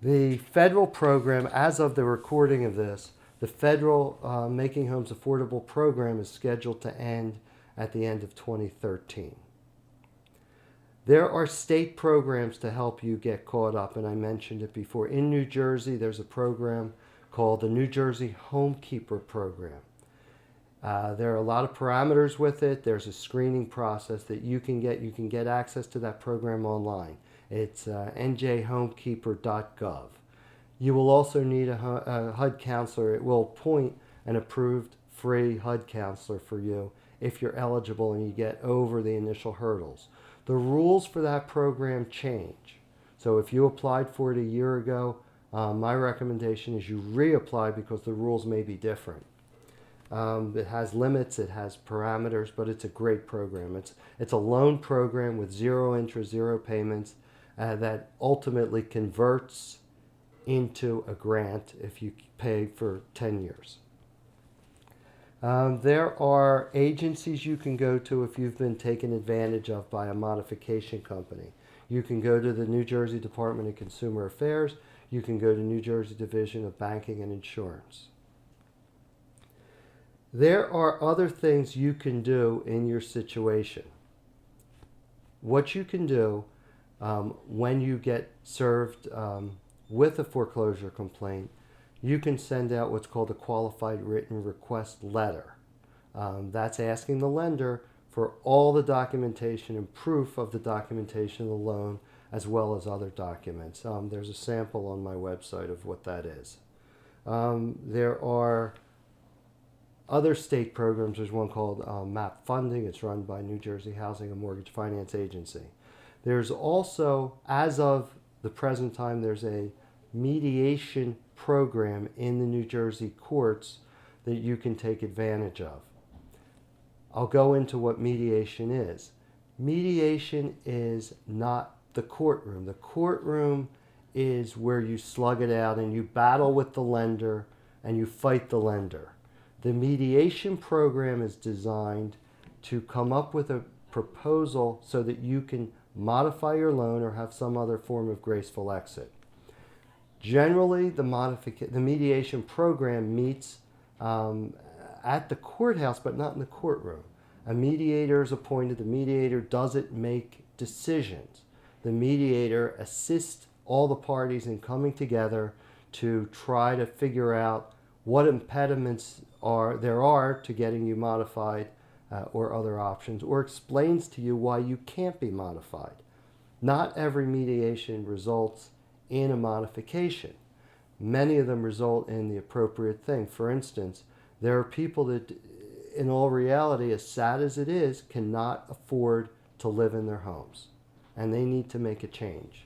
The federal program, as of the recording of this, the federal Making Homes Affordable program is scheduled to end at the end of 2013. There are state programs to help you get caught up, and I mentioned it before. In New Jersey, there's a program called the New Jersey Homekeeper Program. There are a lot of parameters with it. There's a screening process that you can get. You can get access to that program online. It's njhomekeeper.gov. You will also need a HUD counselor. It will appoint an approved free HUD counselor for you if you're eligible and you get over the initial hurdles. The rules for that program change. So if you applied for it a year ago, my recommendation is you reapply because the rules may be different. It has limits, it has parameters, but it's a great program. It's a loan program with zero interest, zero payments that ultimately converts into a grant if you pay for 10 years. There are agencies you can go to if you've been taken advantage of by a modification company. You can go to the New Jersey Department of Consumer Affairs. You can go to New Jersey Division of Banking and Insurance. There are other things you can do in your situation. What you can do when you get served with a foreclosure complaint, you can send out what's called a qualified written request letter. That's asking the lender for all the documentation and proof of the documentation of the loan, as well as other documents. There's a sample on my website of what that is. There are other state programs. There's one called MAP Funding. It's run by New Jersey Housing and Mortgage Finance Agency. There's also, as of the present time, there's a mediation program in the New Jersey courts that you can take advantage of. I'll go into what mediation is. Mediation is not the courtroom. The courtroom is where you slug it out and you battle with the lender and you fight the lender. The mediation program is designed to come up with a proposal so that you can modify your loan or have some other form of graceful exit. Generally, the mediation program meets at the courthouse, but not in the courtroom. A mediator is appointed. The mediator doesn't make decisions. The mediator assists all the parties in coming together to try to figure out what impediments there are to getting you modified or other options, or explains to you why you can't be modified. Not every mediation results in a modification. Many of them result in the appropriate thing. For instance, there are people that, in all reality, as sad as it is, cannot afford to live in their homes, and they need to make a change.